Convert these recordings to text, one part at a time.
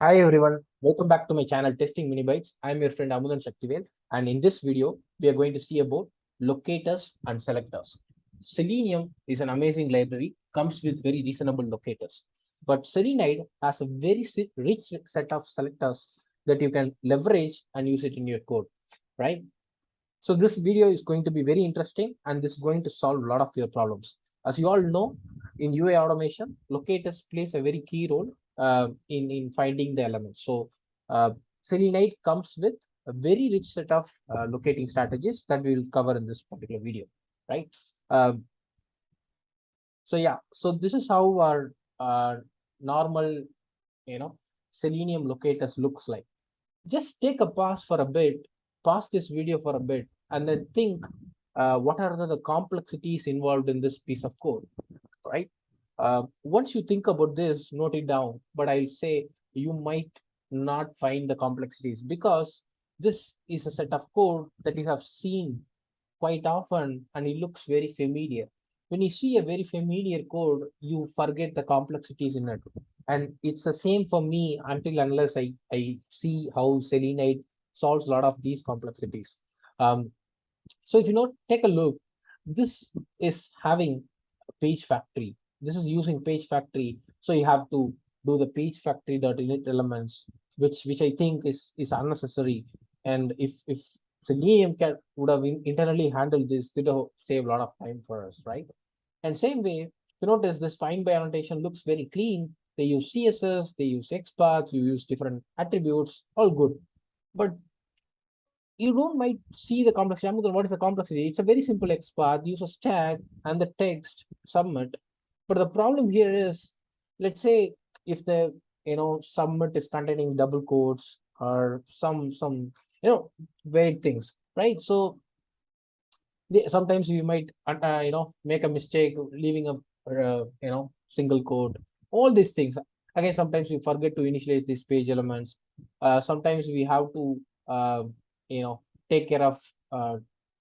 Hi everyone, welcome back to my channel Testing Mini Bytes. I'm your friend Amudan Shaktivel, and in this video, we are going to see about locators and selectors. Selenium is an amazing library, comes with very reasonable locators, but Selenide has a very rich set of selectors that you can leverage and use it in your code, right? So this video is going to be very interesting, and this is going to solve a lot of your problems. As you all know, in UA automation, locators plays a very key role in finding the elements. So Selenide comes with a very rich set of locating strategies that we will cover in this particular video, right? Um, so yeah, so this is how our normal, Selenium locators looks like. Just take a pause this video for a bit, and then think what are the complexities involved in this piece of code, right? Once you think about this, note it down, but I'll say you might not find the complexities because this is a set of code that you have seen quite often and it looks very familiar. When you see a very familiar code, you forget the complexities in it. And it's the same for me until unless I see how Selenide solves a lot of these complexities. Um, so if you know, take a look. This is having a page factory. This is using page factory. So you have to do the page factory dot init elements, which I think is unnecessary. And if Selenium can would have internally handled this, it would have saved a lot of time for us, right? And same way, you notice this find by annotation looks very clean. They use CSS, they use XPath, you use different attributes, all good. But you don't might see the complexity. I'm what is the complexity? It's a very simple XPath, use a stack and the text, submit. But the problem here is, let's say if the submit is containing double quotes or some vague things, right? So sometimes you might make a mistake leaving a single quote. All these things. Again, sometimes we forget to initialize these page elements. Sometimes we have to you know take care of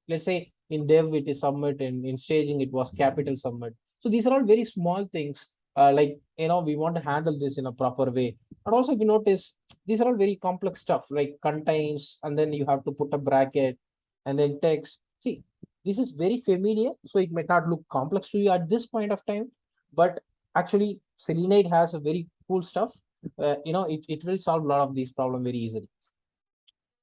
let's say in dev it is submit and in staging it was capital submit. So these are all very small things. Like we want to handle this in a proper way. And also if you notice, these are all very complex stuff like contains, and then you have to put a bracket and then text. See, this is very familiar, so it might not look complex to you at this point of time, but actually Selenide has a very cool stuff. It will solve a lot of these problems very easily,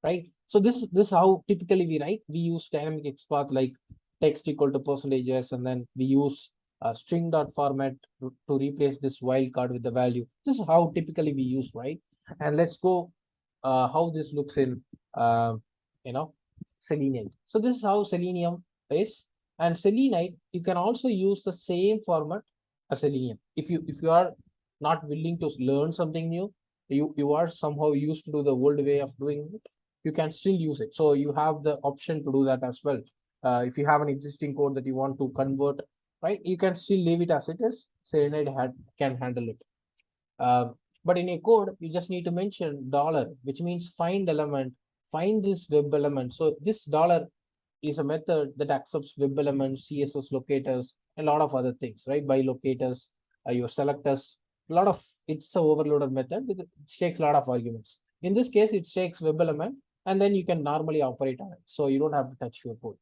right? So this is how typically we write. We use dynamic XPath like text equal to percentages, and then we use string dot format to replace this wildcard with the value. This is how typically we use, right? And let's go how this looks in you know Selenium. So this is how Selenium is, and Selenide you can also use the same format as Selenium. If you are not willing to learn something new, you are somehow used to do the old way of doing it, you can still use it. So you have the option to do that as well. If you have an existing code that you want to convert, right, you can still leave it as it is. Selenide can handle it. Uh, but in a code, you just need to mention dollar, which means find element, find this web element. So this dollar is a method that accepts web elements, CSS locators, and a lot of other things, right? By locators, your selectors, a lot of it's a overloaded method. It takes a lot of arguments. In this case, it takes web element, and then you can normally operate on it. So you don't have to touch your code.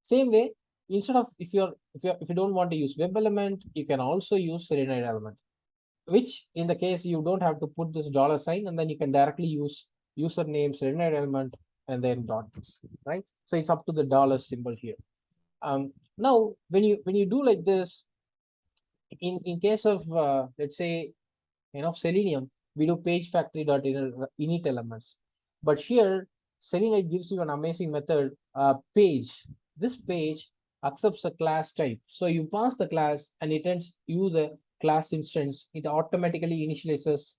Same way, instead of if you don't want to use web element, you can also use Selenide element, which in the case you don't have to put this dollar sign, and then you can directly use username Selenide element and then dots, right? So it's up to the dollar symbol here. Now when you do like this, in case of let's say Selenium, we do page factory dot init elements, but here Selenide gives you an amazing method, page. This page accepts a class type, so you pass the class and it turns you the class instance. It automatically initializes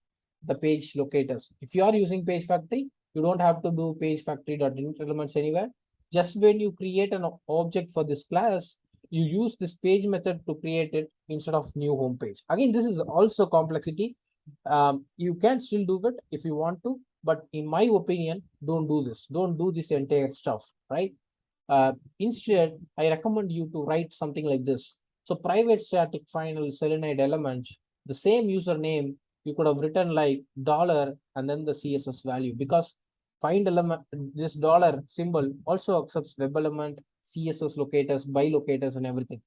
the page locators. If you are using page factory, you don't have to do page factory dot init elements anywhere. Just when you create an object for this class, you use this page method to create it instead of new home page. Again, this is also complexity. You can still do it if you want to, but in my opinion, don't do this. Don't do this entire stuff, right? Instead, I recommend you to write something like this. So private static final Selenide element, the same username you could have written like dollar and then the CSS value, because find element, this dollar symbol also accepts web element, CSS locators, by locators and everything.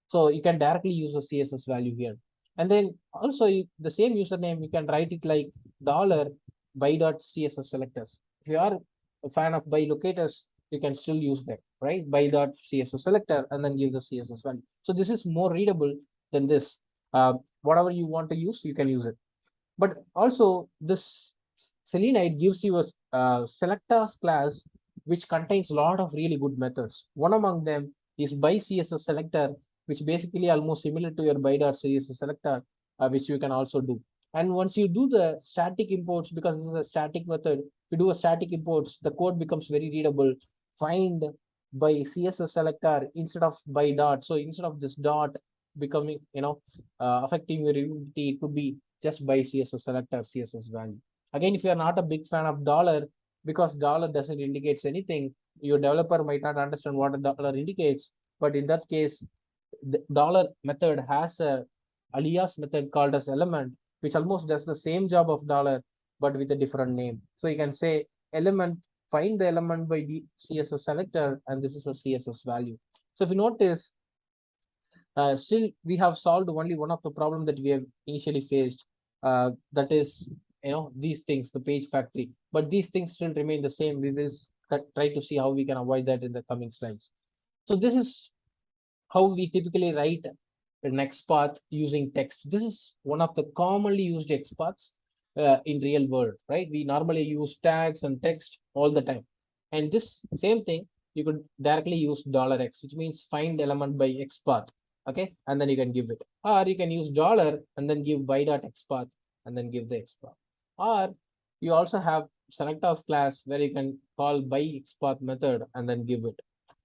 So you can directly use a CSS value here. And then also the same username, you can write it like dollar by.css selectors. If you are a fan of by locators, you can still use that, right? By.css selector and then give the CSS value. So this is more readable than this. Whatever you want to use, you can use it. But also this Selenide gives you a selectors class which contains a lot of really good methods. One among them is by CSS selector, which basically almost similar to your by.css selector, which you can also do. And once you do the static imports, because this is a static method, you do a static imports, the code becomes very readable. Find by CSS selector instead of by dot. So instead of this dot becoming, affecting your readability, it could be just by CSS selector, CSS value. Again, if you are not a big fan of dollar, because dollar doesn't indicate anything, your developer might not understand what a dollar indicates. But in that case, the dollar method has a alias method called as element, which almost does the same job of dollar, but with a different name. So you can say element, find the element by the CSS selector, and this is a CSS value. So if you notice, still we have solved only one of the problem that we have initially faced, that is, these things, the page factory, but these things still remain the same. We will try to see how we can avoid that in the coming slides. So this is how we typically write an XPath using text. This is one of the commonly used XPaths in real world, right? We normally use tags and text all the time. And this same thing, you could directly use $x, which means find element by XPath. Okay, and then you can give it. Or you can use dollar and then give by.xpath and then give the XPath. Or you also have selectors class where you can call by XPath method and then give it.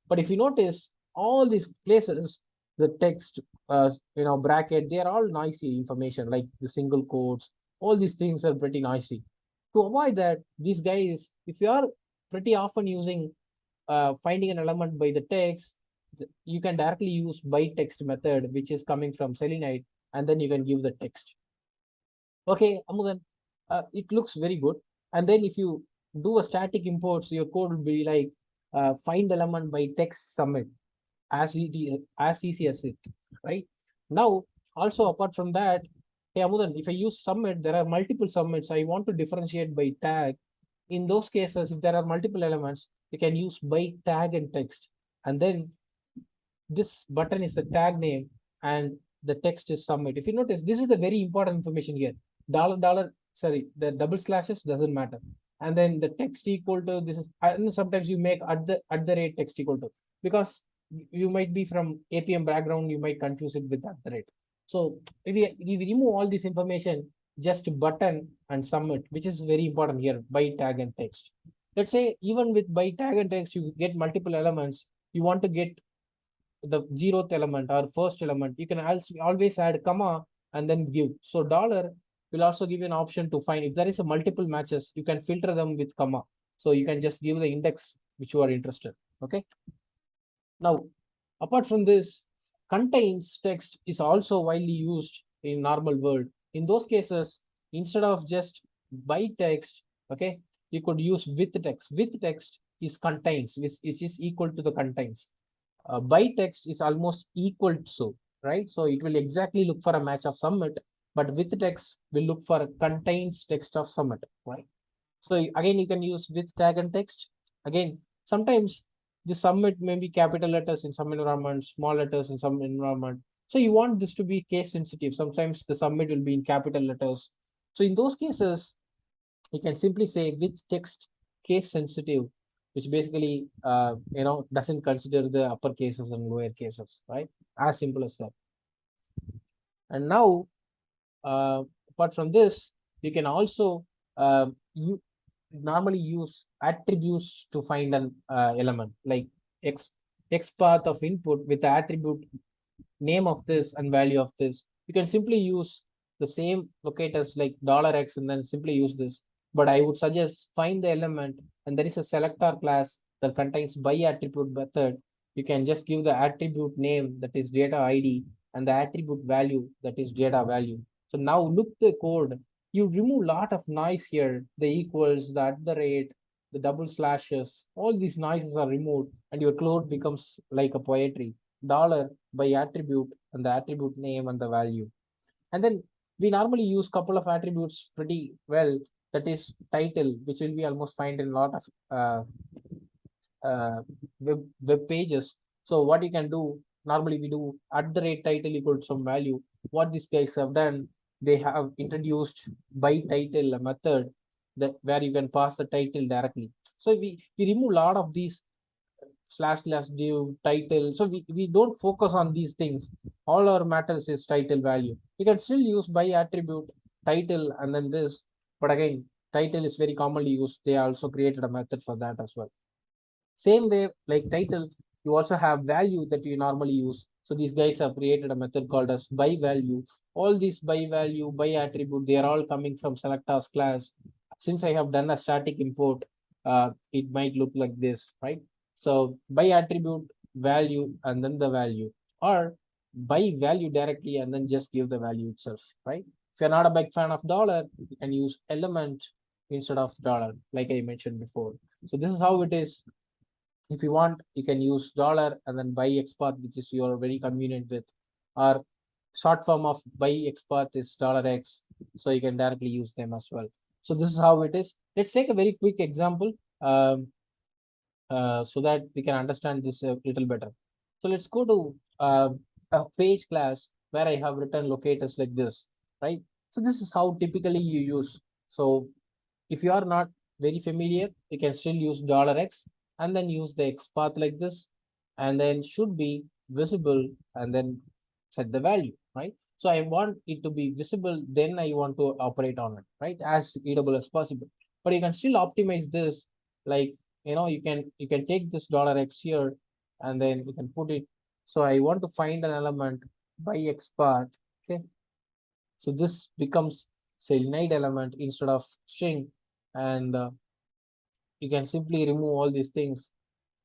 But if you notice, all these places, the text, bracket, they are all noisy information, like the single quotes. All these things are pretty noisy. To avoid that, these guys, if you are pretty often using finding an element by the text, you can directly use by text method, which is coming from Selenide, and then you can give the text. Okay, Amudan, it looks very good. And then if you do a static imports, your code will be like find element by text submit, as easy as it, right? Now, also apart from that, hey Amudan, if I use submit, there are multiple submits. I want to differentiate by tag. In those cases, if there are multiple elements, you can use by tag and text. And then this button is the tag name and the text is submit. If you notice, this is the very important information here. Sorry, the double slashes doesn't matter. And then the text equal to this is, and sometimes you make at the rate text equal to, because you might be from APM background, you might confuse it with at the rate. So if we remove all this information, just button and submit, which is very important here, by tag and text. Let's say even with by tag and text, you get multiple elements. You want to get the 0th element or first element, you can also always add comma and then give. So dollar will also give you an option to find if there is a multiple matches, you can filter them with comma. So you can just give the index which you are interested. Okay. Now, apart from this, contains text is also widely used in normal world. In those cases, instead of just by text, okay, you could use with text. With text is contains, which is equal to the contains. By text is almost equal to, so, right? So it will exactly look for a match of submit, but with text will look for contains text of submit, right? So again, you can use with tag and text. Again, sometimes the submit may be capital letters in some environment, small letters in some environment. So you want this to be case sensitive. Sometimes the submit will be in capital letters. So in those cases, you can simply say with text case sensitive, which basically doesn't consider the upper cases and lower cases, right? As simple as that. And now, apart from this, you can also you normally use attributes to find an element, like x path of input with the attribute name of this and value of this. You can simply use the same locators like $x and then simply use this. But I would suggest find the element, and there is a selector class that contains by attribute method. You can just give the attribute name, that is data ID, and the attribute value, that is data value. So now look the code you remove a lot of noise here, the equals, the at the rate, the double slashes, all these noises are removed, and your code becomes like a poetry. Dollar by attribute and the attribute name and the value. And then we normally use couple of attributes pretty well. That is title, which will be almost find in a lot of web pages. So what you can do, normally we do at the rate title equal to some value. What these guys have done, they have introduced by title a method that where you can pass the title directly. So we remove a lot of these slash div title. So we don't focus on these things. All our matters is title value. You can still use by attribute title and then this, but again, title is very commonly used. They also created a method for that as well. Same way, like title, you also have value that you normally use. So these guys have created a method called as by value. All these by value, by attribute, they are all coming from selectors class. Since I have done a static import, it might look like this, right? So by attribute value and then the value, or by value directly and then just give the value itself, right? If you're not a big fan of dollar, you can use element instead of dollar, like I mentioned before. So this is how it is. If you want, you can use dollar and then by XPath, which is you're very convenient with. Or short form of by XPath is $X. So you can directly use them as well. So this is how it is. Let's take a very quick example so that we can understand this a little better. So let's go to a page class where I have written locators like this, right? So this is how typically you use. So if you are not very familiar, you can still use $X and then use the XPath like this, and then should be visible and then set the value, right? So I want it to be visible, then I want to operate on it, right? As readable as possible. But you can still optimize this, like you can take this $X here and then you can put it. So I want to find an element by XPath. Okay. So this becomes SelenideElement instead of string, and you can simply remove all these things.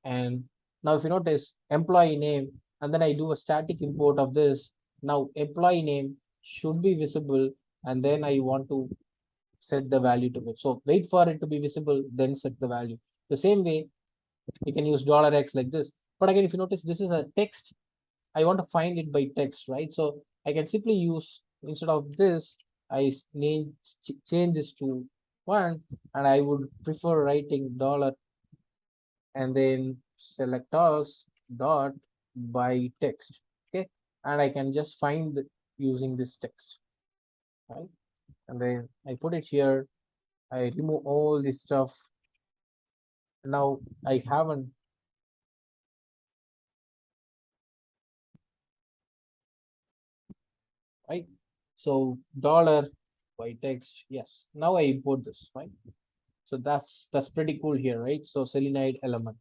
And now if you notice employee name, and then I do a static import of this, now employee name should be visible, and then I want to set the value to it. So wait for it to be visible, then set the value. The same way you can use $X like this. But again, if you notice, this is a text. I want to find it by text, right? So I can simply use, instead of this, I change this to 1, and I would prefer writing dollar and then selectors dot by text. Okay, and I can just find using this text, right? And then I put it here. I remove all this stuff. Now I haven't. Right. So dollar by text. Yes. Now I import this, right? So that's pretty cool here, right? So SelenideElement.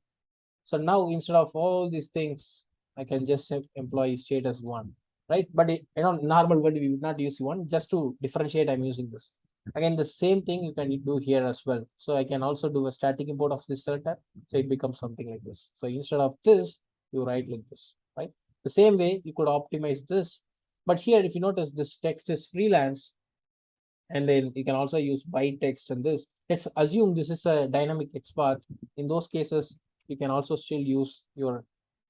So now instead of all these things, I can just set employee status 1, right? But normal word we would not use 1, just to differentiate. I'm using this. Again, the same thing you can do here as well. So I can also do a static import of this selector, so it becomes something like this. So instead of this, you write like this, right? The same way you could optimize this, but here if you notice this text is freelance, and then you can also use byte text and this. Let's assume this is a dynamic XPath. In those cases, you can also still use your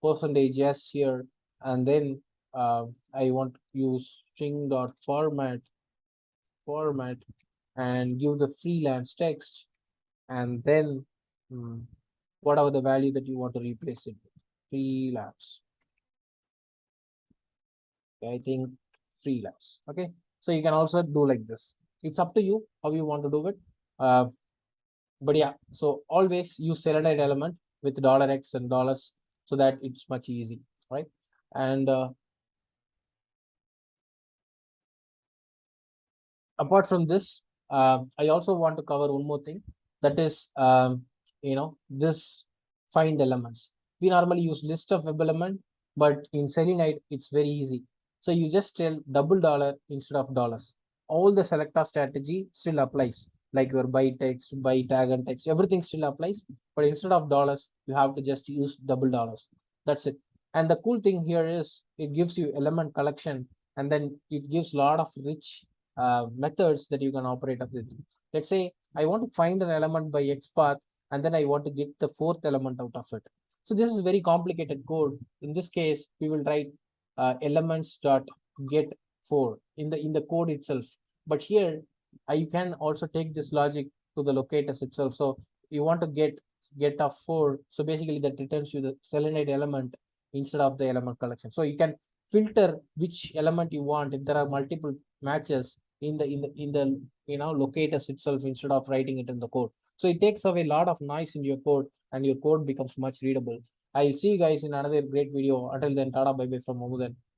%s here, and then I want to use string dot format and give the freelance text, and then whatever the value that you want to replace it with, freelance. Okay, I think freelance. Okay, so you can also do like this. It's up to you how you want to do it. But yeah, so always use SelenideElement with $X and dollars, so that it's much easy, right? And apart from this, I also want to cover one more thing, that is this find elements. We normally use list of web element, but in Selenide it's very easy. So you just tell $$ instead of dollars. All the selector strategy still applies, like your by text, by tag and text, everything still applies, but instead of dollars you have to just use $. That's it. And the cool thing here is it gives you element collection, and then it gives a lot of rich methods that you can operate up with. Let's say I want to find an element by X path, and then I want to get the fourth element out of it. So this is very complicated code. In this case, we will write elements dot get 4 in the code itself. But here you can also take this logic to the locators itself. So you want to get of 4. So basically that returns you the selenide element instead of the element collection. So you can filter which element you want if there are multiple matches in the locators itself instead of writing it in the code. So it takes away a lot of noise in your code and your code becomes much readable. I'll see you guys in another great video. Until then, tada bye bye from Amudan.